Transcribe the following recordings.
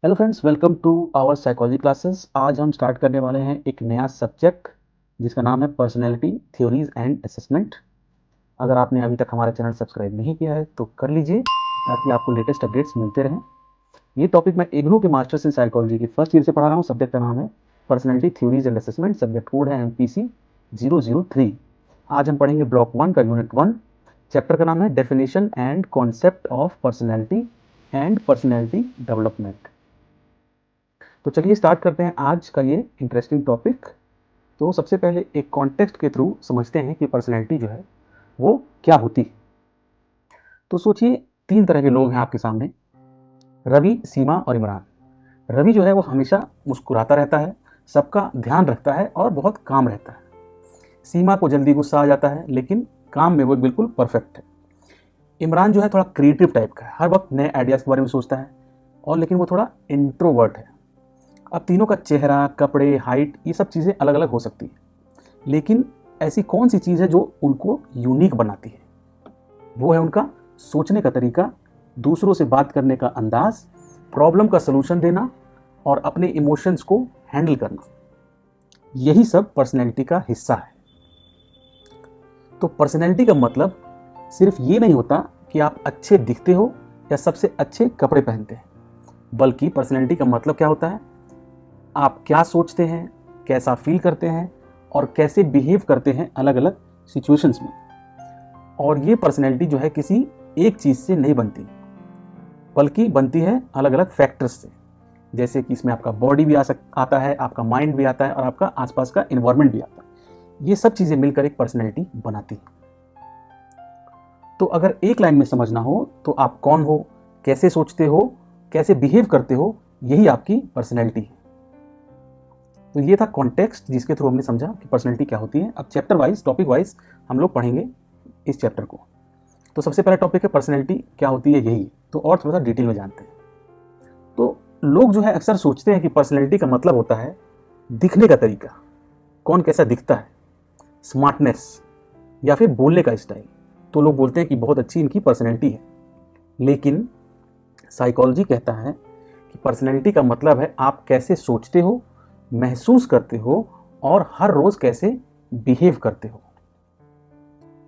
Hello friends, welcome to our psychology classes. आज हम start करने वाले हैं एक नया सब्जेक्ट जिसका नाम है पर्सनैलिटी थ्योरीज एंड असेसमेंट। अगर आपने अभी तक हमारा चैनल सब्सक्राइब नहीं किया है तो कर लीजिए ताकि आपको लेटेस्ट अपडेट्स मिलते रहें। ये टॉपिक मैं इग्नू के मास्टर्स इन साइकोलॉजी की फर्स्ट ईयर से पढ़ा रहा हूँ। सब्जेक्ट का नाम है personality theories and assessment. Subject code है MPC 003। आज हम पढ़ेंगे ब्लॉक 1 का यूनिट 1। चैप्टर का नाम है definition and concept of personality and personality development. तो चलिए स्टार्ट करते हैं आज का ये इंटरेस्टिंग टॉपिक। तो सबसे पहले एक कॉन्टेक्स्ट के थ्रू समझते हैं कि पर्सनैलिटी जो है वो क्या होती है। तो सोचिए, तीन तरह के लोग हैं आपके सामने, रवि, सीमा और इमरान। रवि जो है वो हमेशा मुस्कुराता रहता है, सबका ध्यान रखता है और बहुत काम रहता है। सीमा को जल्दी गुस्सा आ जाता है लेकिन काम में वो बिल्कुल परफेक्ट है। इमरान जो है थोड़ा क्रिएटिव टाइप का है, हर वक्त नए आइडियाज़ के बारे में सोचता है और लेकिन वो थोड़ा इंट्रोवर्ट है। अब तीनों का चेहरा, कपड़े, हाइट, ये सब चीज़ें अलग अलग हो सकती है, लेकिन ऐसी कौन सी चीज़ है जो उनको यूनिक बनाती है? वो है उनका सोचने का तरीका, दूसरों से बात करने का अंदाज, प्रॉब्लम का सलूशन देना और अपने इमोशंस को हैंडल करना। यही सब पर्सनैलिटी का हिस्सा है। तो पर्सनैलिटी का मतलब सिर्फ ये नहीं होता कि आप अच्छे दिखते हो या सबसे अच्छे कपड़े पहनते हैं, बल्कि पर्सनैलिटी का मतलब क्या होता है? आप क्या सोचते हैं, कैसा फील करते हैं और कैसे बिहेव करते हैं अलग अलग सिचुएशंस में। और ये पर्सनैलिटी जो है किसी एक चीज़ से नहीं बनती, बल्कि बनती है अलग अलग फैक्टर्स से। जैसे कि इसमें आपका बॉडी भी आता है, आपका माइंड भी आता है और आपका आसपास का इन्वायरमेंट भी आता है। ये सब चीज़ें मिलकर एक पर्सनैलिटी बनाती है। तो अगर एक लाइन में समझना हो तो आप कौन हो, कैसे सोचते हो, कैसे बिहेव करते हो, यही आपकी पर्सनैलिटी है। तो ये था कॉन्टेक्स्ट जिसके थ्रू हमने समझा कि पर्सनैलिटी क्या होती है। अब चैप्टर वाइज, टॉपिक वाइज हम लोग पढ़ेंगे इस चैप्टर को। तो सबसे पहला टॉपिक है पर्सनैलिटी क्या होती है, यही। तो और थोड़ा सा डिटेल में जानते हैं। तो लोग जो है अक्सर सोचते हैं कि पर्सनैलिटी का मतलब होता है दिखने का तरीका, कौन कैसा दिखता है, स्मार्टनेस या फिर बोलने का स्टाइल। तो लोग बोलते हैं कि बहुत अच्छी इनकी पर्सनैलिटी है। लेकिन साइकोलॉजी कहता है कि पर्सनैलिटी का मतलब है आप कैसे सोचते हो, महसूस करते हो और हर रोज कैसे बिहेव करते हो।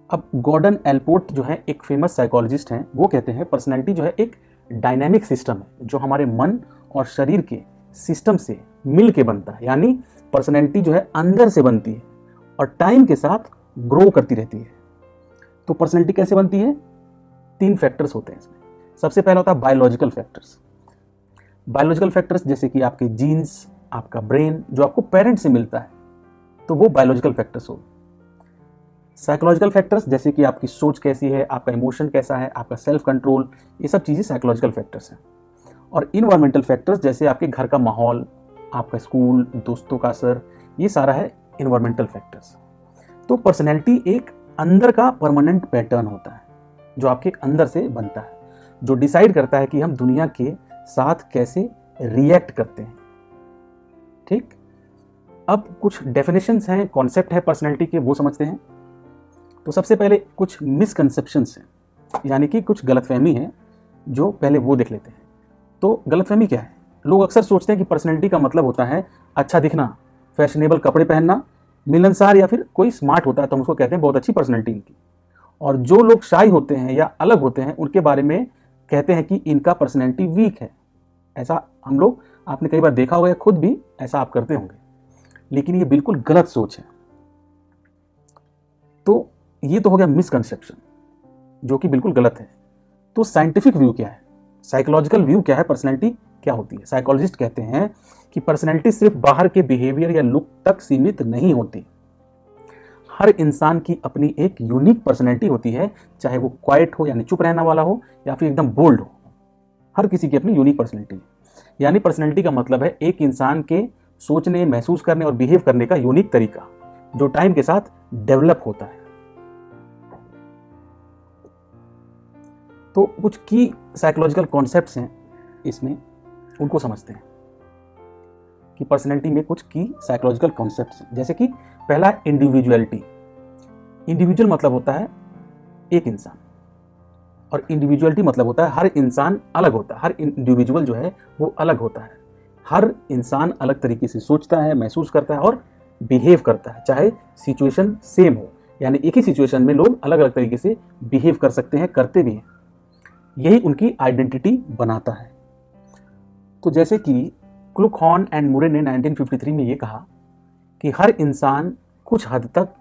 अब गॉर्डन एल्पोर्ट जो है एक फेमस साइकोलॉजिस्ट हैं, वो कहते हैं पर्सनैलिटी जो है एक डायनामिक सिस्टम है जो हमारे मन और शरीर के सिस्टम से मिल के बनता है। यानी पर्सनैलिटी जो है अंदर से बनती है और टाइम के साथ ग्रो करती रहती है। तो पर्सनैलिटी कैसे बनती है? तीन फैक्टर्स होते हैं इसमें। सबसे पहला होता है बायोलॉजिकल फैक्टर्स। बायोलॉजिकल फैक्टर्स जैसे कि आपके जीन्स, आपका ब्रेन जो आपको पेरेंट से मिलता है, तो वो बायोलॉजिकल फैक्टर्स हो। साइकोलॉजिकल फैक्टर्स जैसे कि आपकी सोच कैसी है, आपका इमोशन कैसा है, आपका सेल्फ कंट्रोल, ये सब चीज़ें साइकोलॉजिकल फैक्टर्स हैं। और इन्वायरमेंटल फैक्टर्स जैसे आपके घर का माहौल, आपका स्कूल, दोस्तों का असर, ये सारा है इन्वायरमेंटल फैक्टर्स। तो पर्सनैलिटी एक अंदर का परमानेंट पैटर्न होता है जो आपके अंदर से बनता है, जो डिसाइड करता है कि हम दुनिया के साथ कैसे रिएक्ट करते हैं। ठीक, अब कुछ डेफिनेशंस हैं, कॉन्सेप्ट है पर्सनैलिटी के, वो समझते हैं। तो सबसे पहले कुछ मिसकंसेप्शंस हैं, यानी कि कुछ गलतफहमी है, जो पहले वो देख लेते हैं। तो गलतफहमी क्या है? लोग अक्सर सोचते हैं कि पर्सनैलिटी का मतलब होता है अच्छा दिखना, फैशनेबल कपड़े पहनना, मिलनसार या फिर कोई स्मार्ट होता है तो हम उसको कहते हैं बहुत अच्छी पर्सनैलिटी इनकी। और जो लोग शाई होते हैं या अलग होते हैं उनके बारे में कहते हैं कि इनका पर्सनैलिटी वीक है। ऐसा हम लोग, आपने कई बार देखा होगा, खुद भी ऐसा आप करते होंगे, लेकिन ये बिल्कुल गलत सोच है। तो ये तो हो गया मिसकंसेप्शन, जो कि बिल्कुल गलत है। तो साइंटिफिक व्यू क्या है, साइकोलॉजिकल व्यू क्या है, पर्सनैलिटी क्या होती है? साइकोलॉजिस्ट कहते हैं कि पर्सनैलिटी सिर्फ बाहर के बिहेवियर या लुक तक सीमित नहीं होती। हर इंसान की अपनी एक यूनिक पर्सनैलिटी होती है, चाहे वो क्वाइट हो यानी चुप रहने वाला हो या फिर एकदम बोल्ड हो। हर किसी की अपनी यूनिक पर्सनैलिटी है। यानी पर्सनैलिटी का मतलब है एक इंसान के सोचने, महसूस करने और बिहेव करने का यूनिक तरीका जो टाइम के साथ डेवलप होता है। तो कुछ की साइकोलॉजिकल कॉन्सेप्ट्स हैं इसमें, उनको समझते हैं कि पर्सनैलिटी में कुछ की साइकोलॉजिकल कॉन्सेप्ट्स हैं। जैसे कि पहला, इंडिविजुअलिटी। इंडिविजुअल मतलब होता है एक इंसान, और इंडिविजुअलिटी मतलब होता है हर इंसान अलग होता है, हर इंडिविजुअल जो है वो अलग होता है। हर इंसान अलग तरीके से सोचता है, महसूस करता है और बिहेव करता है, चाहे सिचुएशन सेम हो। यानी एक ही सिचुएशन में लोग अलग अलग तरीके से बिहेव कर सकते हैं, करते भी हैं। यही उनकी आइडेंटिटी बनाता है। तो जैसे कि क्लुकहॉर्न एंड मुरे ने 1953 में ये कहा कि हर इंसान कुछ हद तक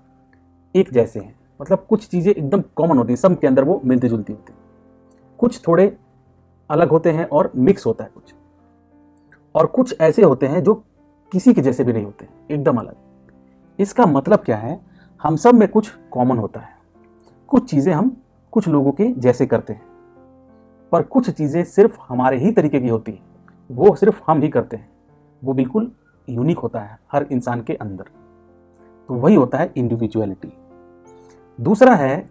एक जैसे हैं, मतलब कुछ चीज़ें एकदम कॉमन होती हैं, सब के अंदर वो मिलती जुलती होती हैं। कुछ थोड़े अलग होते हैं और मिक्स होता है कुछ, और कुछ ऐसे होते हैं जो किसी के जैसे भी नहीं होते, एकदम अलग। इसका मतलब क्या है, हम सब में कुछ कॉमन होता है। कुछ चीज़ें हम कुछ लोगों के जैसे करते हैं, पर कुछ चीज़ें सिर्फ हमारे ही तरीके की होती हैं, वो सिर्फ हम ही करते हैं। वो बिल्कुल यूनिक होता है हर इंसान के अंदर। तो वही होता है इंडिविजुअलिटी। दूसरा है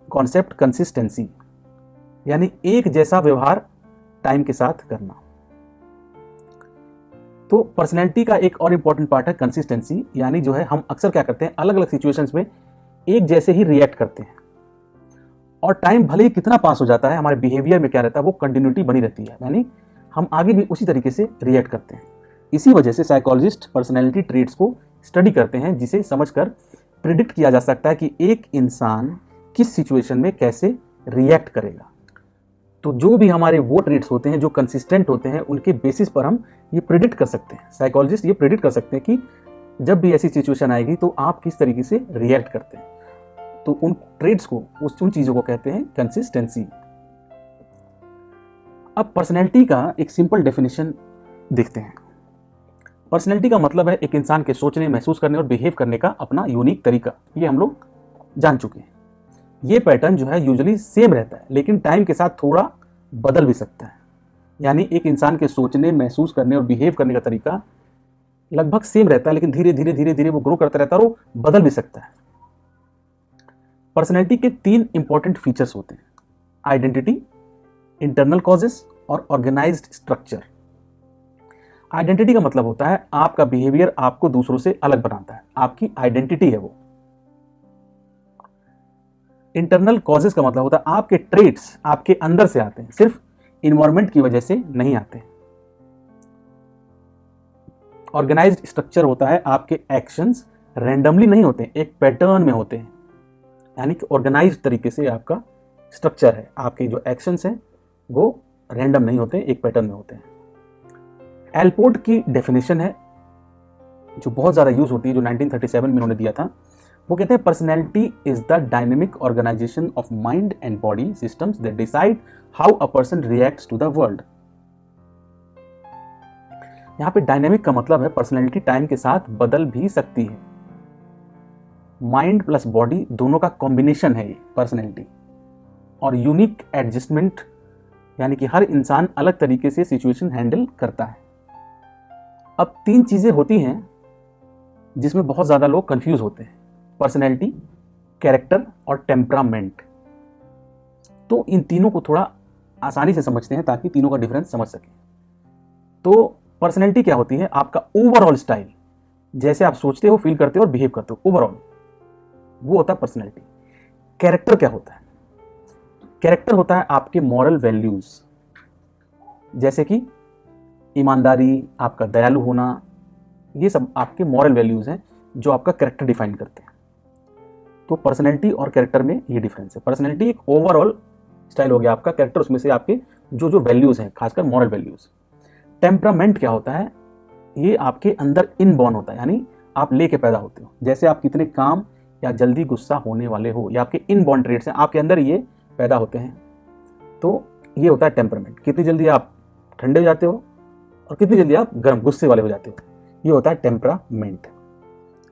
कॉन्सेप्ट कंसिस्टेंसी, यानी एक जैसा व्यवहार टाइम के साथ करना। तो पर्सनैलिटी का एक और इंपॉर्टेंट पार्ट है कंसिस्टेंसी, यानी जो है हम अक्सर क्या करते हैं, अलग अलग सिचुएशंस में एक जैसे ही रिएक्ट करते हैं, और टाइम भले ही कितना पास हो जाता है, हमारे बिहेवियर में क्या रहता है, वो कंटिन्यूटी बनी रहती है, यानी हम आगे भी उसी तरीके से रिएक्ट करते हैं। इसी वजह से साइकोलॉजिस्ट पर्सनैलिटी ट्रेट्स को स्टडी करते हैं, जिसे समझकर प्रिडिक्ट किया जा सकता है कि एक इंसान किस सिचुएशन में कैसे रिएक्ट करेगा। तो जो भी हमारे वो ट्रेट्स होते हैं जो कंसिस्टेंट होते हैं, उनके बेसिस पर हम ये प्रिडिक्ट कर सकते हैं, साइकोलॉजिस्ट ये प्रिडिक्ट कर सकते हैं कि जब भी ऐसी सिचुएशन आएगी तो आप किस तरीके से रिएक्ट करते हैं। तो उन ट्रेट्स को, उन चीजों को कहते हैं कंसिस्टेंसी। अब पर्सनैलिटी का एक सिंपल डेफिनेशन देखते हैं। पर्सनैलिटी का मतलब है एक इंसान के सोचने, महसूस करने और बिहेव करने का अपना यूनिक तरीका। ये हम लोग जान चुके हैं। ये पैटर्न जो है यूजुअली सेम रहता है, लेकिन टाइम के साथ थोड़ा बदल भी सकता है। यानी एक इंसान के सोचने, महसूस करने और बिहेव करने का तरीका लगभग सेम रहता है, लेकिन धीरे धीरे धीरे धीरे वो ग्रो करता रहता है और वो बदल भी सकता है। पर्सनैलिटी के 3 इंपॉर्टेंट फीचर्स होते हैं: आइडेंटिटी, इंटरनल कॉजेस और ऑर्गेनाइज्ड स्ट्रक्चर। आइडेंटिटी का मतलब होता है आपका बिहेवियर आपको दूसरों से अलग बनाता है, आपकी आइडेंटिटी है वो। इंटरनल कॉजेस का मतलब होता है आपके ट्रेट्स आपके अंदर से आते हैं, सिर्फ इन्वायरमेंट की वजह से नहीं आते। ऑर्गेनाइज्ड स्ट्रक्चर होता है आपके एक्शंस रैंडमली नहीं होते, एक पैटर्न में होते हैं, यानी कि ऑर्गेनाइज्ड तरीके से आपका स्ट्रक्चर है। आपके जो एक्शंस हैं वो रैंडम नहीं होते, एक पैटर्न में होते हैं। एलपोर्ट की डेफिनेशन है जो बहुत ज़्यादा यूज होती है, जो 1937 में उन्होंने दिया था। वो कहते हैं personality is the dynamic organisation of mind and body systems that decide how a person reacts to the world. यहां पे डायनेमिक का मतलब है पर्सनैलिटी टाइम के साथ बदल भी सकती है। माइंड प्लस बॉडी दोनों का कॉम्बिनेशन है ये पर्सनैलिटी। और यूनिक एडजस्टमेंट, यानी कि हर इंसान अलग तरीके से सिचुएशन हैंडल करता है। अब 3 चीजें होती हैं जिसमें बहुत ज्यादा लोग कंफ्यूज होते हैं: पर्सनैलिटी, कैरेक्टर और टेम्परामेंट। तो इन तीनों को थोड़ा आसानी से समझते हैं ताकि तीनों का डिफरेंस समझ सकें। तो पर्सनैलिटी क्या होती है? आपका ओवरऑल स्टाइल, जैसे आप सोचते हो, फील करते हो और बिहेव करते हो, ओवरऑल वो होता है पर्सनैलिटी। कैरेक्टर क्या होता है? कैरेक्टर होता है आपके मॉरल वैल्यूज, जैसे कि ईमानदारी, आपका दयालु होना, ये सब आपके मॉरल वैल्यूज हैं जो आपका कैरेक्टर डिफाइन करते हैं। तो पर्सनैलिटी और कैरेक्टर में ये डिफरेंस है। पर्सनैलिटी एक ओवरऑल स्टाइल हो गया आपका, कैरेक्टर उसमें से आपके जो जो वैल्यूज हैं, खासकर मॉरल वैल्यूज। टेम्परामेंट क्या होता है? ये आपके अंदर इनबॉर्न होता है, यानी आप लेके पैदा होते हो। जैसे आप कितने काम या जल्दी गुस्सा होने वाले हो, या आपके इनबॉर्न ट्रेट्स हैं, आपके अंदर ये पैदा होते हैं। तो ये होता है टेम्परामेंट। कितनी जल्दी आप ठंडे हो जाते हो और कितनी जल्दी आप गर्म गुस्से वाले हो जाते हो, ये होता है टेम्परामेंट।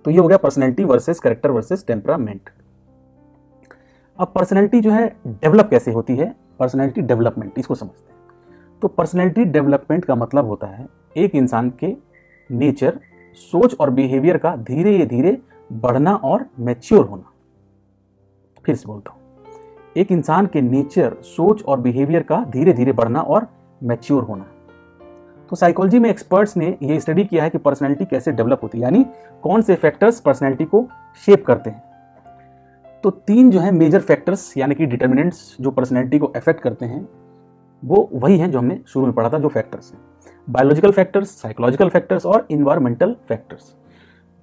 तो ये हो गया personality versus character versus temperament. अब पर्सनैलिटी जो है डेवलप कैसे होती है, पर्सनैलिटी डेवलपमेंट, इसको समझते हैं। तो पर्सनैलिटी डेवलपमेंट का मतलब होता है एक इंसान के नेचर, सोच और बिहेवियर का धीरे धीरे बढ़ना और मैच्योर होना। फिर से बोलता हूं, एक इंसान के नेचर, सोच और बिहेवियर का धीरे धीरे बढ़ना और मैच्योर होना। तो साइकोलॉजी में एक्सपर्ट्स ने यह स्टडी किया है कि पर्सनैलिटी कैसे डेवलप होती है, यानी कौन से फैक्टर्स पर्सनैलिटी को शेप करते हैं। तो 3 जो है मेजर फैक्टर्स यानी कि डिटर्मिनेंट्स जो पर्सनैलिटी को अफेक्ट करते हैं वो वही हैं जो हमने शुरू में पढ़ा था, जो फैक्टर्स हैं, बायोलॉजिकल फैक्टर्स, साइकोलॉजिकल फैक्टर्स और इन्वायरमेंटल फैक्टर्स।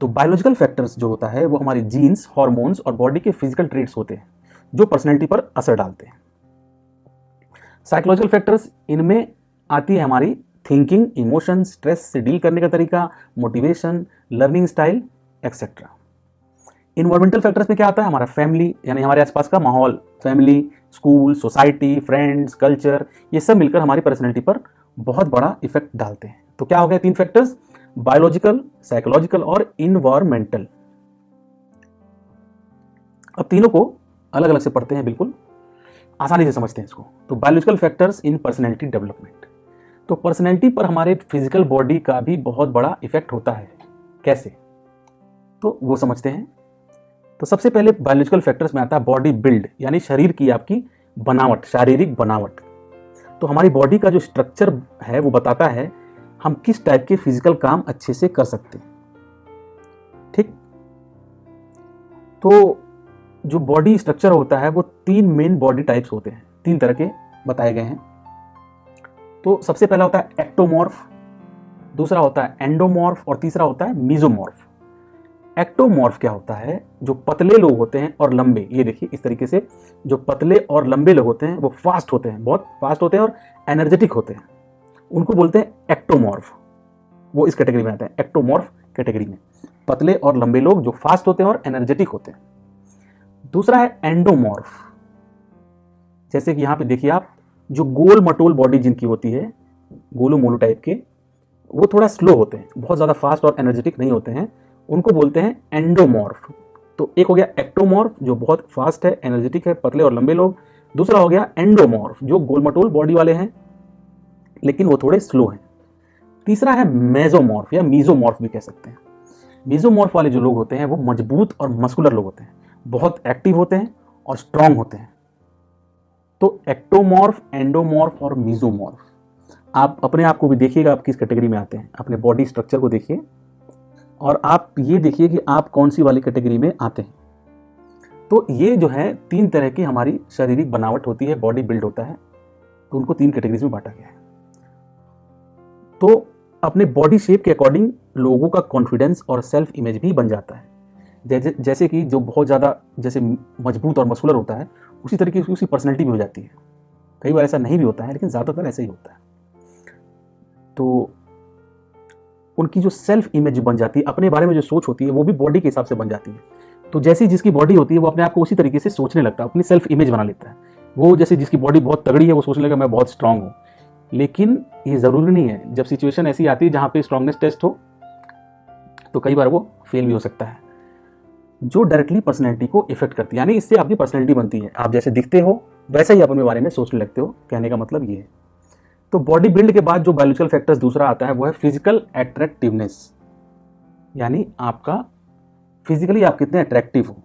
तो बायोलॉजिकल फैक्टर्स जो होता है वो हमारी जीन्स, हार्मोन्स और बॉडी के फिजिकल ट्रेट्स होते हैं जो पर्सनैलिटी पर असर डालते हैं। साइकोलॉजिकल फैक्टर्स, इनमें आती है हमारी थिंकिंग, इमोशन, स्ट्रेस से डील करने का तरीका, motivation, learning style etcetera. Environmental factors में क्या आता है, हमारा फैमिली यानी हमारे आसपास का माहौल, family, school, society, friends, culture, ये सब मिलकर हमारी पर्सनैलिटी पर बहुत बड़ा इफेक्ट डालते हैं। तो क्या हो गया 3 फैक्टर्स, बायोलॉजिकल, साइकोलॉजिकल और इन्वायरमेंटल। अब तीनों को अलग अलग से पढ़ते हैं, बिल्कुल आसानी से समझते हैं इसको। तो biological factors in personality development, तो पर्सनैलिटी पर हमारे फिजिकल बॉडी का भी बहुत बड़ा इफेक्ट होता है। कैसे, तो वो समझते हैं। तो सबसे पहले बायोलॉजिकल फैक्टर्स में आता है बॉडी बिल्ड, यानी शरीर की आपकी बनावट, शारीरिक बनावट। तो हमारी बॉडी का जो स्ट्रक्चर है वो बताता है हम किस टाइप के फिजिकल काम अच्छे से कर सकते हैं। ठीक, तो जो बॉडी स्ट्रक्चर होता है वो 3 मेन बॉडी टाइप्स होते हैं, 3 तरह के बताए गए हैं। तो सबसे पहला होता है एक्टोमॉर्फ, दूसरा होता है एंडोमॉर्फ और तीसरा होता है मीजोमॉर्फ। एक्टोमॉर्फ क्या होता है, जो पतले लोग होते हैं और लंबे, ये देखिए इस तरीके से, जो पतले और लंबे लोग होते हैं वो फास्ट होते हैं, बहुत फास्ट होते हैं और एनर्जेटिक होते हैं, उनको बोलते हैं एक्टोमॉर्फ। वो इस कैटेगरी में आते हैं, एक्टोमॉर्फ कैटेगरी में, पतले और लंबे लोग जो फास्ट होते हैं और एनर्जेटिक होते हैं। दूसरा है एंडोमॉर्फ, जैसे कि यहां पे देखिए आप, जो गोल मटोल बॉडी जिनकी होती है, गोलू मोलू टाइप के, वो थोड़ा स्लो होते हैं, बहुत ज्यादा फास्ट और एनर्जेटिक नहीं होते हैं, उनको बोलते हैं एंडोमॉर्फ। तो एक हो गया एक्टोमॉर्फ जो बहुत फास्ट है, एनर्जेटिक है, पतले और लंबे लोग। दूसरा हो गया एंडोमॉर्फ जो गोलमटोल बॉडी वाले हैं लेकिन वो थोड़े स्लो हैं। तीसरा है मेसोमॉर्फ या मीजोमॉर्फ भी कह सकते हैं। मीजोमॉर्फ वाले जो लोग होते हैं वो मजबूत और मस्कुलर लोग होते हैं, बहुत एक्टिव होते हैं और स्ट्रांग होते हैं। तो एक्टोमॉर्फ, एंडोमॉर्फ और मीजोमॉर्फ, आप अपने आप को भी देखिएगा आप किस कैटेगरी में आते हैं, अपने बॉडी स्ट्रक्चर को देखिए और आप ये देखिए कि आप कौन सी वाली कैटेगरी में आते हैं। तो ये जो है 3 तरह की हमारी शारीरिक बनावट होती है, बॉडी बिल्ड होता है, तो उनको 3 कैटेगरीज में बांटा गया है। तो अपने बॉडी शेप के अकॉर्डिंग लोगों का कॉन्फिडेंस और सेल्फ इमेज भी बन जाता है। जैसे कि जो बहुत ज़्यादा जैसे मजबूत और मस्कुलर होता है उसी तरीके से उसकी पर्सनैलिटी भी हो जाती है। कई बार ऐसा नहीं भी होता है लेकिन ज़्यादातर ऐसा ही होता है। तो उनकी जो सेल्फ इमेज बन जाती है, अपने बारे में जो सोच होती है वो भी बॉडी के हिसाब से बन जाती है। तो जैसी जिसकी बॉडी होती है वो अपने आप को उसी तरीके से सोचने लगता है, अपनी सेल्फ इमेज बना लेता है। वो जैसे जिसकी बॉडी बहुत तगड़ी है वो सोचने लगेगा मैं बहुत स्ट्रांग हूँ, लेकिन ये ज़रूरी नहीं है। जब सिचुएशन ऐसी आती है जहाँ पे स्ट्रांगनेस टेस्ट हो तो कई बार वो फेल भी हो सकता है, जो डायरेक्टली पर्सनैलिटी को इफेक्ट करती है। यानी इससे आपकी पर्सनैलिटी बनती है, आप जैसे दिखते हो वैसा ही आप अपने बारे में सोचने लगते हो, कहने का मतलब ये है। तो बॉडी बिल्ड के बाद जो बायोलॉजिकल फैक्टर्स दूसरा आता है वो है फिजिकल अट्रैक्टिवनेस, यानी आपका फिजिकली आप कितने अट्रैक्टिव हो।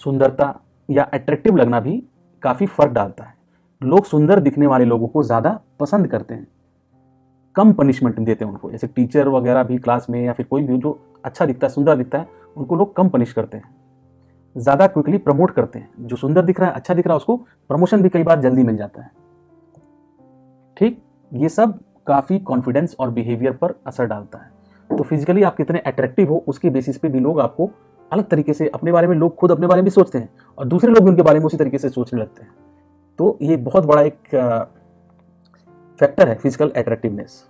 सुंदरता या अट्रैक्टिव लगना भी काफ़ी फर्क डालता है। लोग सुंदर दिखने वाले लोगों को ज़्यादा पसंद करते हैं, कम पनिशमेंट देते हैं उनको। जैसे टीचर वगैरह भी क्लास में या फिर कोई भी जो अच्छा दिखता है, सुंदर दिखता है, उनको लोग कम पनिश करते हैं, ज़्यादा क्विकली प्रमोट करते हैं। जो सुंदर दिख रहा है, अच्छा दिख रहा है, उसको प्रमोशन भी कई बार जल्दी मिल जाता है। ठीक, ये सब काफ़ी कॉन्फिडेंस और बिहेवियर पर असर डालता है। तो फिजिकली आप कितने अट्रैक्टिव हो उसके बेसिस पे भी लोग आपको अलग तरीके से अपने बारे में, लोग खुद अपने बारे में भी सोचते हैं और दूसरे लोग भी उनके बारे में उसी तरीके से सोचने लगते हैं। तो ये बहुत बड़ा एक फैक्टर है फिजिकल अट्रैक्टिवनेस।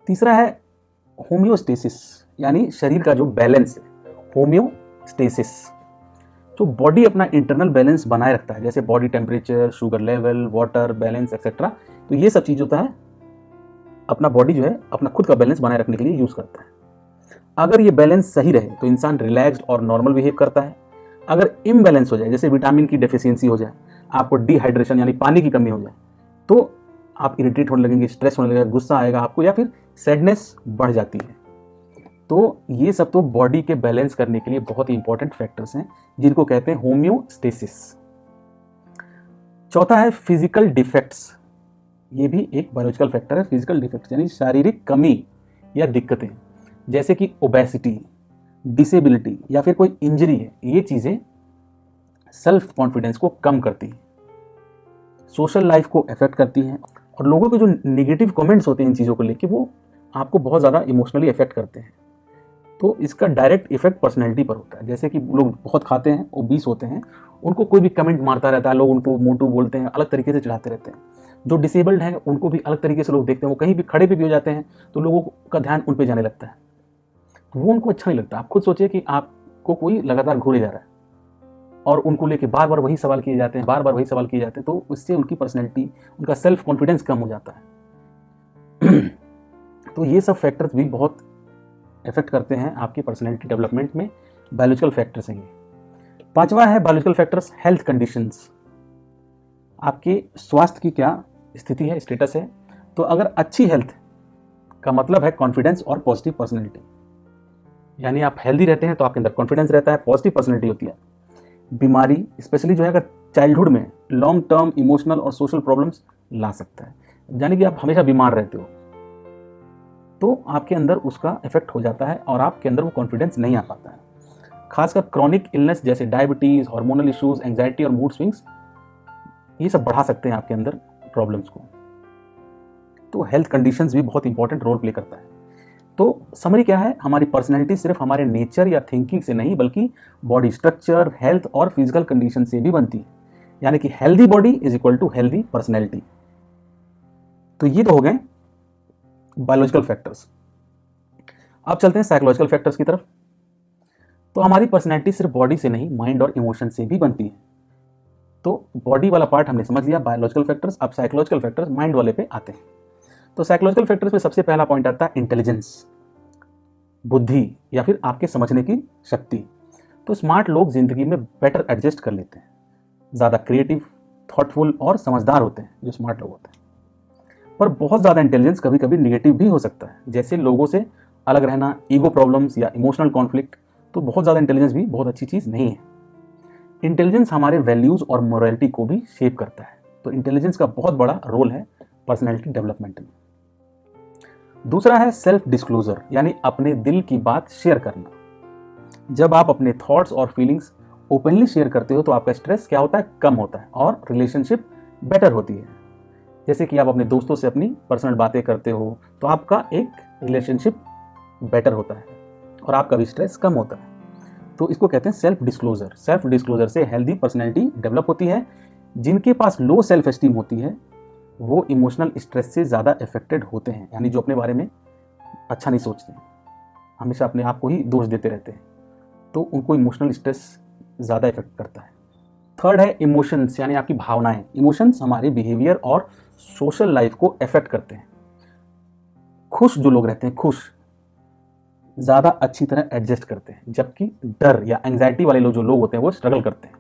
तीसरा है होम्योस्टेसिस, यानी शरीर का जो बैलेंस है, होम्योस्टेसिस। तो बॉडी अपना इंटरनल बैलेंस बनाए रखता है, जैसे body temperature, sugar level, water balance etcetera. तो ये सब चीज होता है अपना बॉडी जो है अपना खुद का बैलेंस बनाए रखने के लिए यूज करता है। अगर ये बैलेंस सही रहे तो इंसान रिलैक्स्ड और नॉर्मल बिहेव करता है। अगर इम्बैलेंस हो जाए, जैसे विटामिन की डेफिशिएंसी हो जाए, आपको डिहाइड्रेशन यानी पानी की कमी हो जाए, तो आप इरिटेट होने लगेंगे, स्ट्रेस होने लगेगा, गुस्सा आएगा आपको, या फिर सैडनेस बढ़ जाती है। तो ये सब तो बॉडी के बैलेंस करने के लिए बहुत ही इंपॉर्टेंट फैक्टर्स हैं जिनको कहते हैं होम्योस्टेसिस। चौथा है फिजिकल डिफेक्ट्स, ये भी एक बायोलॉजिकल फैक्टर है। फिजिकल डिफेक्ट्स यानी शारीरिक कमी या दिक्कतें, जैसे कि ओबेसिटी, डिसेबिलिटी या फिर कोई इंजरी है, ये चीज़ें सेल्फ कॉन्फिडेंस को कम करती हैं, सोशल लाइफ को अफेक्ट करती हैं, और लोगों के जो नेगेटिव कमेंट्स होते हैं इन चीज़ों को लेके वो आपको बहुत ज़्यादा इमोशनली अफेक्ट करते हैं। तो इसका डायरेक्ट इफेक्ट पर्सनैलिटी पर होता है। जैसे कि लोग बहुत खाते हैं, ओबीस होते हैं, उनको कोई भी कमेंट मारता रहता है, लोग उनको मोटू बोलते हैं, अलग तरीके से चिढ़ाते रहते हैं। जो डिसेबल्ड हैं उनको भी अलग तरीके से लोग देखते हैं, वो कहीं भी खड़े भी हो जाते हैं तो लोगों का ध्यान उन पर जाने लगता है, तो वो उनको अच्छा नहीं लगता। आप खुद सोचिए कि आपको कोई लगातार घूरे जा रहा है और उनको लेके बार बार वही सवाल किए जाते हैं, बार बार वही सवाल किए जाते हैं, तो उससे उनकी पर्सनैलिटी, उनका सेल्फ कॉन्फिडेंस कम हो जाता है। तो ये सब फैक्टर्स भी बहुत इफेक्ट करते हैं आपकी पर्सनैलिटी डेवलपमेंट में। बायोलॉजिकल फैक्टर्स हैं ये। पांचवा है बायोलॉजिकल फैक्टर्स, हेल्थ कंडीशंस। आपके स्वास्थ्य की क्या स्थिति है, स्टेटस है। तो अगर अच्छी हेल्थ का मतलब है कॉन्फिडेंस और पॉजिटिव पर्सनैलिटी, यानी आप हेल्दी रहते हैं तो आपके अंदर कॉन्फिडेंस रहता है, पॉजिटिव पर्सनैलिटी होती है। बीमारी स्पेशली जो है अगर चाइल्डहुड में लॉन्ग टर्म इमोशनल और सोशल प्रॉब्लम्स ला सकता है, यानी कि आप हमेशा बीमार रहते हो तो आपके अंदर उसका इफेक्ट हो जाता है और आपके अंदर वो कॉन्फिडेंस नहीं आ पाता है। खासकर क्रॉनिक इलनेस जैसे डायबिटीज, हार्मोनल इश्यूज, एंजाइटी और मूड स्विंग्स, ये सब बढ़ा सकते हैं आपके अंदर प्रॉब्लम्स को। तो हेल्थ कंडीशंस भी बहुत इंपॉर्टेंट रोल प्ले करता है। तो समरी क्या है, हमारी पर्सनैलिटी सिर्फ हमारे नेचर या थिंकिंग से नहीं बल्कि बॉडी स्ट्रक्चर, हेल्थ और फिजिकल कंडीशन से भी बनती है। यानी कि healthy body is equal to healthy personality. तो ये तो हो गए बायोलॉजिकल फैक्टर्स। अब चलते हैं साइकोलॉजिकल फैक्टर्स की तरफ। तो हमारी पर्सनैलिटी सिर्फ बॉडी से नहीं, माइंड और इमोशन से भी बनती है। तो बॉडी वाला पार्ट हमने समझ लिया, बायोलॉजिकल फैक्टर्स। अब साइकोलॉजिकल फैक्टर्स माइंड वाले पे आते हैं। तो साइकोलॉजिकल फैक्टर्स में सबसे पहला पॉइंट आता है इंटेलिजेंस, बुद्धि या फिर आपके समझने की शक्ति। तो स्मार्ट लोग जिंदगी में बेटर एडजस्ट कर लेते हैं, ज़्यादा क्रिएटिव, थॉटफुल और समझदार होते हैं जो स्मार्ट लोग होते हैं। पर बहुत ज़्यादा इंटेलिजेंस कभी कभी निगेटिव भी हो सकता है, जैसे लोगों से अलग रहना, ईगो प्रॉब्लम्स या इमोशनल कॉन्फ्लिक्ट। तो बहुत ज़्यादा इंटेलिजेंस भी बहुत अच्छी चीज़ नहीं है। इंटेलिजेंस हमारे वैल्यूज़ और मोरालिटी को भी शेप करता है। तो इंटेलिजेंस का बहुत बड़ा रोल है पर्सनैलिटी डेवलपमेंट में। दूसरा है सेल्फ डिस्क्लोजर, यानी अपने दिल की बात शेयर करना। जब आप अपने थॉट्स और फीलिंग्स ओपनली शेयर करते हो तो आपका स्ट्रेस क्या होता है, कम होता है और रिलेशनशिप बेटर होती है। जैसे कि आप अपने दोस्तों से अपनी पर्सनल बातें करते हो तो आपका एक रिलेशनशिप बेटर होता है और आपका भी स्ट्रेस कम होता है। तो इसको कहते हैं सेल्फ डिस्क्लोजर। सेल्फ डिस्क्लोजर से हेल्दी पर्सनैलिटी डेवलप होती है। जिनके पास लो सेल्फ एस्टीम होती है वो इमोशनल स्ट्रेस से ज़्यादा अफेक्टेड होते हैं, यानी जो अपने बारे में अच्छा नहीं सोचते हैं, हमेशा अपने आप को ही दोष देते रहते हैं, तो उनको इमोशनल स्ट्रेस ज़्यादा इफेक्ट करता है। थर्ड है इमोशंस, यानी आपकी भावनाएं। इमोशंस हमारे बिहेवियर और सोशल लाइफ को अफेक्ट करते हैं। खुश जो लोग रहते हैं, खुश ज़्यादा अच्छी तरह एडजस्ट करते हैं, जबकि डर या एंग्जाइटी वाले लोग जो लोग होते हैं वो स्ट्रगल करते हैं।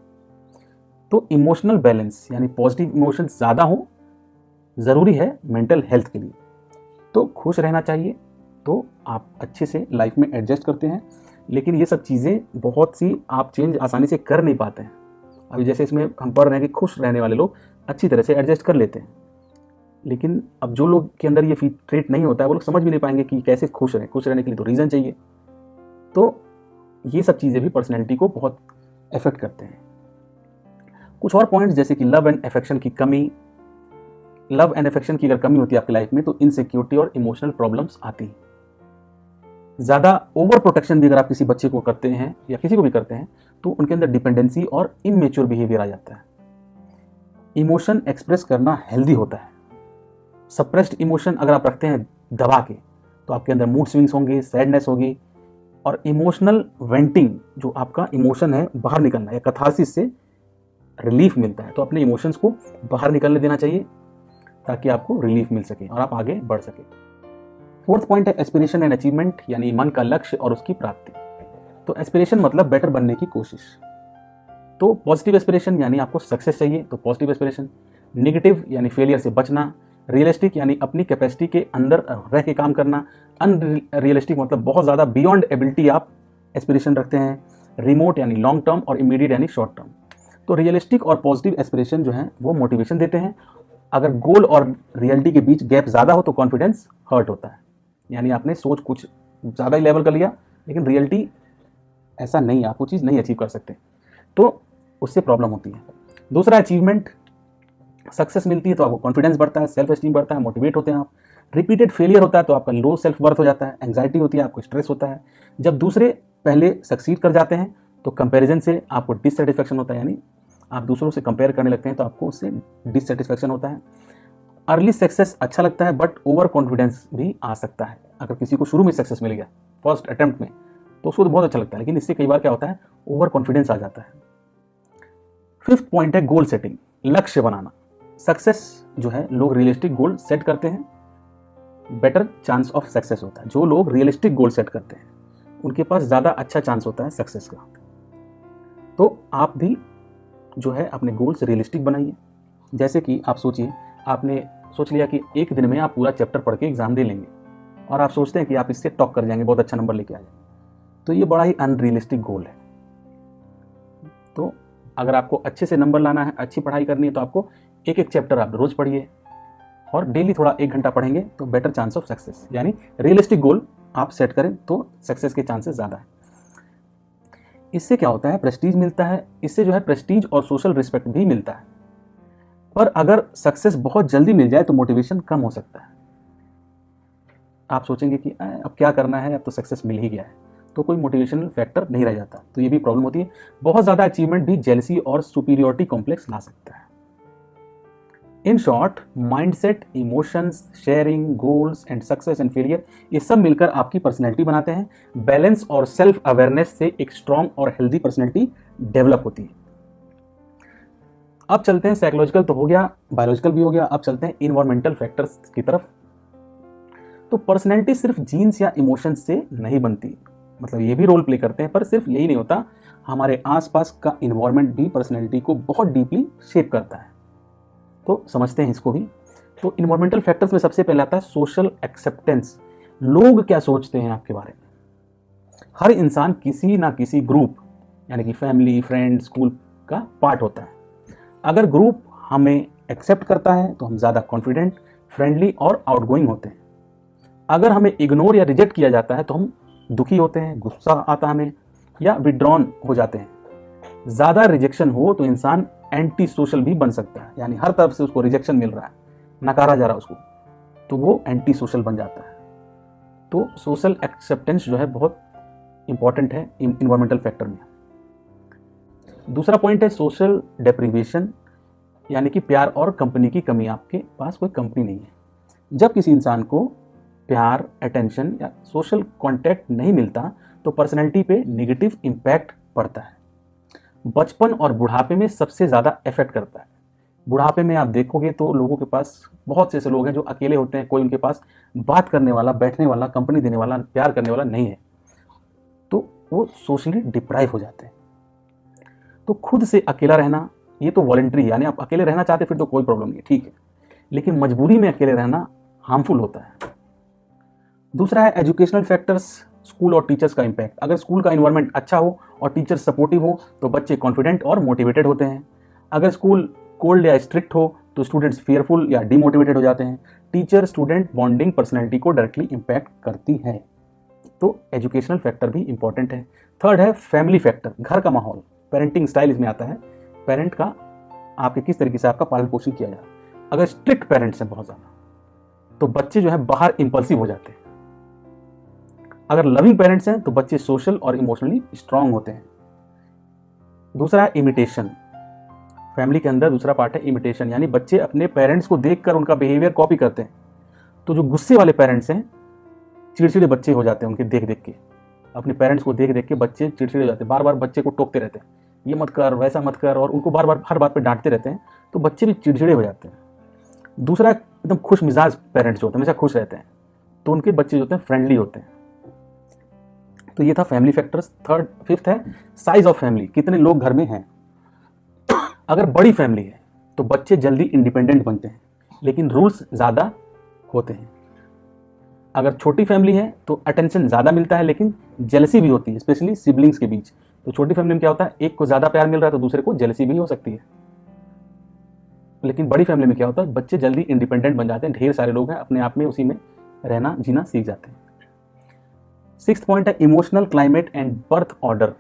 तो इमोशनल बैलेंस, यानी पॉजिटिव इमोशंस ज़्यादा हो, ज़रूरी है मेंटल हेल्थ के लिए। तो खुश रहना चाहिए तो आप अच्छे से लाइफ में एडजस्ट करते हैं। लेकिन ये सब चीज़ें बहुत सी आप चेंज आसानी से कर नहीं पाते हैं। अभी जैसे इसमें हम पढ़ रहे हैं कि खुश रहने वाले लोग अच्छी तरह से एडजस्ट कर लेते हैं, लेकिन अब जो लोग के अंदर ये ट्रेट नहीं होता है वो लोग समझ भी नहीं पाएंगे कि कैसे खुश रहें। खुश रहने के लिए तो रीज़न चाहिए। तो ये सब चीज़ें भी पर्सनैलिटी को बहुत अफेक्ट करते हैं। कुछ और पॉइंट्स जैसे कि लव एंड अफेक्शन की कमी। लव एंड अफेक्शन की अगर कमी होती है आपकी लाइफ में तो इनसिक्योरिटी और इमोशनल प्रॉब्लम्स आती हैं। ज़्यादा ओवर प्रोटेक्शन भी अगर आप किसी बच्चे को करते हैं या किसी को भी करते हैं तो उनके अंदर डिपेंडेंसी और इमेच्योर बिहेवियर आ जाता है। इमोशन एक्सप्रेस करना हेल्दी होता है। सप्रेस्ड इमोशन अगर आप रखते हैं दबा के तो आपके अंदर मूड स्विंग्स होंगे, सैडनेस होगी, और इमोशनल वेंटिंग, जो आपका इमोशन है बाहर निकलना या कैथारसिस से रिलीफ मिलता है, तो अपने इमोशंस को बाहर निकलने देना चाहिए ताकि आपको रिलीफ मिल सके और आप आगे बढ़ सके। फोर्थ पॉइंट है एस्पिरेशन एंड अचीवमेंट, यानी मन का लक्ष्य और उसकी प्राप्ति। तो एस्पिरेशन मतलब बेटर बनने की कोशिश। तो पॉजिटिव एस्पिरेशन यानी आपको सक्सेस चाहिए तो पॉजिटिव एस्पिरेशन। नेगेटिव यानी फेलियर से बचना। रियलिस्टिक यानी अपनी कैपेसिटी के अंदर रह के काम करना। अनरियलिस्टिक मतलब बहुत ज़्यादा बियॉन्ड एबिलिटी आप एस्पिरेशन रखते हैं। रिमोट यानी लॉन्ग टर्म और इमीडिएट यानी शॉर्ट टर्म। तो रियलिस्टिक और पॉजिटिव एस्पिरेशन जो है वो मोटिवेशन देते हैं। अगर गोल और रियलिटी के बीच गैप ज़्यादा हो तो कॉन्फिडेंस हर्ट होता है, यानी आपने सोच कुछ ज़्यादा ही लेवल कर लिया लेकिन रियलिटी ऐसा नहीं, आप वो चीज़ नहीं अचीव कर सकते, तो उससे प्रॉब्लम होती है। दूसरा, अचीवमेंट, सक्सेस मिलती है तो आपको कॉन्फिडेंस बढ़ता है, सेल्फ एस्टीम बढ़ता है, मोटिवेट होते हैं आप। रिपीटेड फेलियर होता है तो आपका लो सेल्फ वर्थ हो जाता है, एंग्जाइटी होती है, आपको स्ट्रेस होता है। जब दूसरे पहले सक्सीड कर जाते हैं तो कंपैरिजन से आपको डिससेटिस्फैक्शन होता है, यानी आप दूसरों से कंपेयर करने लगते हैं तो आपको उससे डिससेटिस्फैक्शन होता है। अर्ली सक्सेस अच्छा लगता है बट ओवर कॉन्फिडेंस भी आ सकता है। अगर किसी को शुरू में सक्सेस मिल गया फर्स्ट अटेम्प्ट में तो उसको तो बहुत अच्छा लगता है, लेकिन इससे कई बार क्या होता है, ओवर कॉन्फिडेंस आ जाता है। फिफ्थ पॉइंट है गोल सेटिंग, लक्ष्य बनाना। सक्सेस जो है, लोग रियलिस्टिक गोल सेट करते हैं, बेटर चांस ऑफ सक्सेस होता है। जो लोग रियलिस्टिक गोल सेट करते हैं उनके पास ज़्यादा अच्छा चांस होता है सक्सेस का। तो आप भी जो है अपने गोल्स रियलिस्टिक बनाइए। जैसे कि आप सोचिए, आपने सोच लिया कि एक दिन में आप पूरा चैप्टर पढ़ के एग्जाम दे लेंगे और आप सोचते हैं कि आप इससे टॉप कर जाएंगे, बहुत अच्छा नंबर लेके आ जाएंगे, तो ये बड़ा ही अनरियलिस्टिक गोल है। तो अगर आपको अच्छे से नंबर लाना है, अच्छी पढ़ाई करनी है, तो आपको एक एक चैप्टर आप रोज पढ़िए और डेली थोड़ा 1 घंटा पढ़ेंगे तो बेटर चांस ऑफ सक्सेस, यानी रियलिस्टिक गोल आप सेट करें तो सक्सेस के चांसेस ज़्यादा है। इससे क्या होता है, प्रेस्टीज मिलता है, इससे जो है प्रेस्टीज और सोशल रिस्पेक्ट भी मिलता है। पर अगर सक्सेस बहुत जल्दी मिल जाए तो मोटिवेशन कम हो सकता है। आप सोचेंगे कि अब क्या करना है, अब तो सक्सेस मिल ही गया है, तो कोई मोटिवेशनल फैक्टर नहीं रह जाता, तो ये भी प्रॉब्लम होती है। बहुत ज़्यादा अचीवमेंट भी जेलसी और सुपीरियोरिटी कॉम्प्लेक्स ला सकता है। In short, mindset, emotions, sharing, goals and success and failure, ये सब मिलकर आपकी पर्सनैलिटी बनाते हैं। बैलेंस और सेल्फ अवेयरनेस से एक स्ट्रॉन्ग और हेल्दी पर्सनैलिटी डेवलप होती है। अब चलते हैं, साइकोलॉजिकल तो हो गया, बायोलॉजिकल भी हो गया, अब चलते हैं इन्वायरमेंटल फैक्टर्स की तरफ। तो पर्सनैलिटी सिर्फ जीन्स या इमोशंस से नहीं बनती, मतलब ये भी रोल प्ले करते हैं, पर सिर्फ यही नहीं होता, हमारे आसपास का इन्वायरमेंट भी पर्सनैलिटी को बहुत डीपली शेप करता है। तो समझते हैं इसको भी। तो इन्वायरमेंटल फैक्टर्स में सबसे पहले आता है सोशल एक्सेप्टेंस। लोग क्या सोचते हैं आपके बारे में। हर इंसान किसी ना किसी ग्रुप, यानी कि फैमिली, फ्रेंड, स्कूल का पार्ट होता है। अगर ग्रुप हमें एक्सेप्ट करता है तो हम ज़्यादा कॉन्फिडेंट, फ्रेंडली और आउटगोइंग होते हैं। अगर हमें इग्नोर या रिजेक्ट किया जाता है तो हम दुखी होते हैं, गुस्सा आता है हमें, या विड्रॉन हो जाते हैं। ज़्यादा रिजेक्शन हो तो इंसान एंटी सोशल भी बन सकता है, यानी हर तरफ से उसको रिजेक्शन मिल रहा है, नकारा जा रहा है उसको, तो वो एंटी सोशल बन जाता है। तो सोशल एक्सेप्टेंस जो है बहुत इंपॉर्टेंट है इन्वायरमेंटल फैक्टर में। दूसरा पॉइंट है सोशल डेप्रिवेशन, यानी कि प्यार और कंपनी की कमी। आपके पास कोई कंपनी नहीं है। जब किसी इंसान को प्यार, अटेंशन या सोशल कांटेक्ट नहीं मिलता तो पर्सनैलिटी पे नेगेटिव इम्पैक्ट पड़ता है। बचपन और बुढ़ापे में सबसे ज़्यादा इफेक्ट करता है। बुढ़ापे में आप देखोगे तो लोगों के पास बहुत से ऐसे लोग हैं जो अकेले होते हैं, कोई उनके पास बात करने वाला, बैठने वाला, कंपनी देने वाला, प्यार करने वाला नहीं है, तो वो सोशली डिप्राइव हो जाते हैं। तो खुद से अकेला रहना ये तो वॉलंटरी है, यानी आप अकेले रहना चाहते फिर तो कोई प्रॉब्लम नहीं है, ठीक है, लेकिन मजबूरी में अकेले रहना हार्मफुल होता है। दूसरा है एजुकेशनल फैक्टर्स, स्कूल और टीचर्स का इम्पैक्ट। अगर स्कूल का इन्वायरमेंट अच्छा हो और टीचर सपोर्टिव हो तो बच्चे कॉन्फिडेंट और मोटिवेटेड होते हैं। अगर स्कूल कोल्ड या स्ट्रिक्ट हो तो स्टूडेंट्स फियरफुल या डिमोटिवेटेड हो जाते हैं। टीचर स्टूडेंट बॉन्डिंग पर्सनैलिटी को डायरेक्टली इम्पैक्ट करती है, तो एजुकेशनल फैक्टर भी इंपॉर्टेंट है। थर्ड है फैमिली फैक्टर, घर का माहौल, पेरेंटिंग स्टाइल इसमें आता है। पेरेंट का आपके किस तरीके से आपका पालन पोषण किया जाए। अगर स्ट्रिक्ट पेरेंट्स हैं बहुत ज़्यादा तो बच्चे जो है बाहर इंपल्सिव हो जाते हैं। अगर लविंग पेरेंट्स हैं तो बच्चे सोशल और इमोशनली स्ट्रांग होते हैं। दूसरा है इमिटेशन। फैमिली के अंदर दूसरा पार्ट है इमिटेशन, यानी बच्चे अपने पेरेंट्स को देखकर उनका बिहेवियर कॉपी करते हैं। तो जो गुस्से वाले पेरेंट्स हैं, चिड़चिड़े बच्चे हो जाते हैं उनके देख देख के। अपने पेरेंट्स को देख देख के बच्चे चिड़चिड़े हो जाते हैं, बार बार बच्चे को टोकते रहते हैं, ये मत कर, वैसा मत कर, और उनको बार बार हर बात पे डांटते रहते हैं, तो बच्चे भी चिड़चिड़े हो जाते हैं। दूसरा, एकदम खुश मिजाज पेरेंट्स जो होते हैं, हमेशा खुश रहते हैं, तो उनके बच्चे जो होते हैं फ्रेंडली होते हैं। तो ये था फैमिली फैक्टर्स। फिफ्थ है साइज ऑफ फैमिली, कितने लोग घर में हैं। अगर बड़ी फैमिली है तो बच्चे जल्दी इंडिपेंडेंट बनते हैं, लेकिन रूल्स ज़्यादा होते हैं। अगर छोटी फैमिली है तो अटेंशन ज़्यादा मिलता है, लेकिन जेलसी भी होती है, स्पेशली सिबलिंग्स के बीच। तो छोटी फैमिली में क्या होता है, एक को ज़्यादा प्यार मिल रहा है तो दूसरे को जेलसी भी हो सकती है। लेकिन बड़ी फैमिली में क्या होता है, बच्चे जल्दी इंडिपेंडेंट बन जाते हैं, ढेर सारे लोग हैं, अपने आप में उसी में रहना जीना सीख जाते हैं। सिक्स्थ पॉइंट है emotional climate and birth order.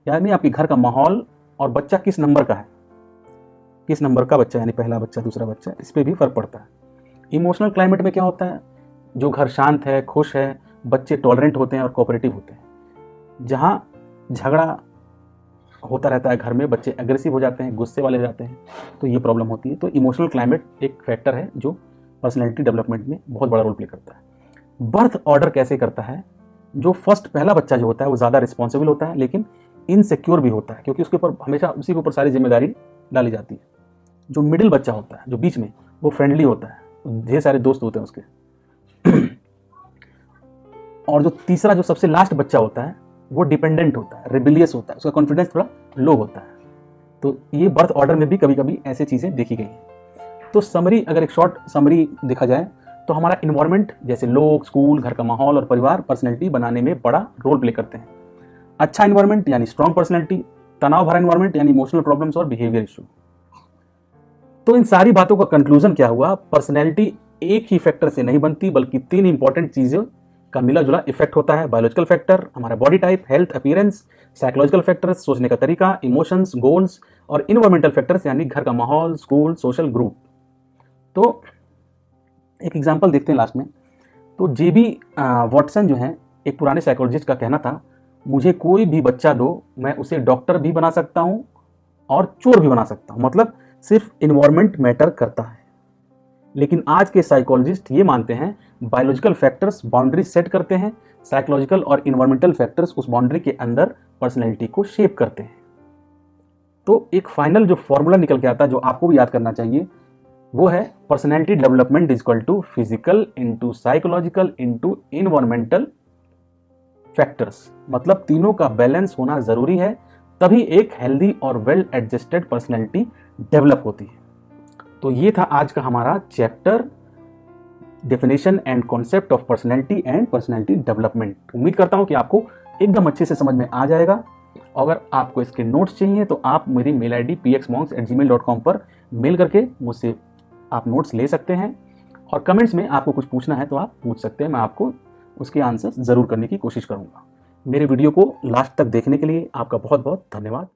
यानी आपके घर का माहौल और बच्चा किस नंबर का है, किस नंबर का बच्चा, यानी पहला बच्चा दूसरा बच्चा, इस पर भी फर्क पड़ता है। इमोशनल क्लाइमेट में क्या होता है, जो घर शांत है, खुश है, बच्चे टॉलरेंट होते हैं और कोऑपरेटिव होते हैं। जहाँ झगड़ा होता रहता है घर में, बच्चे एग्रेसिव हो जाते हैं, गुस्से वाले हो जाते हैं, तो ये प्रॉब्लम होती है। तो इमोशनल क्लाइमेट एक फैक्टर है जो पर्सनैलिटी डेवलपमेंट में बहुत बड़ा रोल प्ले करता है। बर्थ ऑर्डर कैसे करता है, जो फर्स्ट पहला बच्चा जो होता है वो ज़्यादा रिस्पॉन्सिबल होता है, लेकिन इनसिक्योर भी होता है, क्योंकि उसके ऊपर हमेशा उसी के ऊपर सारी जिम्मेदारी डाली जाती है। जो मिडिल बच्चा होता है, जो बीच में, वो फ्रेंडली होता है, ढेर सारे दोस्त होते हैं उसके। और जो तीसरा, जो सबसे लास्ट बच्चा होता है, वो डिपेंडेंट होता है, रिबिलियस होता है, उसका कॉन्फिडेंस थोड़ा लो होता है। तो ये बर्थ ऑर्डर में भी कभी कभी ऐसी चीज़ें देखी गई हैं। तो समरी, अगर एक शॉर्ट समरी देखा जाए तो हमारा इन्वायरमेंट, जैसे लोग, स्कूल, घर का माहौल और परिवार पर्सनैलिटी बनाने में बड़ा रोल प्ले करते हैं। अच्छा इन्वायरमेंट यानी स्ट्रॉन्ग पर्सनैलिटी, तनाव भरा इन्वायरमेंट यानी इमोशनल प्रॉब्लम्स और बिहेवियर इशू। तो इन सारी बातों का कंक्लूजन क्या हुआ, पर्सनैलिटी एक ही फैक्टर से नहीं बनती, बल्कि 3 इंपॉर्टेंट चीज़ों का मिला जुला इफेक्ट होता है। बायोलॉजिकल फैक्टर, हमारा body type, health, appearance, psychological factors, सोचने का तरीका, इमोशंस, गोल्स, और इन्वायरमेंटल फैक्टर्स यानी घर का माहौल, स्कूल, सोशल ग्रुप। तो एक एग्जांपल देखते हैं लास्ट में। तो जेबी वॉटसन जो है, एक पुराने साइकोलॉजिस्ट का कहना था, मुझे कोई भी बच्चा दो, मैं उसे डॉक्टर भी बना सकता हूँ और चोर भी बना सकता हूँ। मतलब सिर्फ इन्वायरमेंट मैटर करता है। लेकिन आज के साइकोलॉजिस्ट ये मानते हैं बायोलॉजिकल फैक्टर्स बाउंड्री सेट करते हैं, साइकोलॉजिकल और इन्वायरमेंटल फैक्टर्स उस बाउंड्री के अंदर पर्सनैलिटी को शेप करते हैं। तो एक फाइनल जो फॉर्मूला निकल के आता है, जो आपको भी याद करना चाहिए, वो है personality development is equal to physical into psychological into environmental factors. मतलब तीनों का बैलेंस होना जरूरी है, तभी एक हेल्दी और वेल एडजस्टेड पर्सनैलिटी डेवलप होती है। तो ये था आज का हमारा chapter, definition and concept of personality and personality development. उम्मीद करता हूं कि आपको एकदम अच्छे से समझ में आ जाएगा। अगर आपको इसके नोट्स चाहिए तो आप मेरी मेल ID pxmonks@gmail.com पर मेल करके मुझसे आप नोट्स ले सकते हैं, और कमेंट्स में आपको कुछ पूछना है तो आप पूछ सकते हैं, मैं आपको उसके आंसर ज़रूर करने की कोशिश करूँगा। मेरे वीडियो को लास्ट तक देखने के लिए आपका बहुत बहुत धन्यवाद।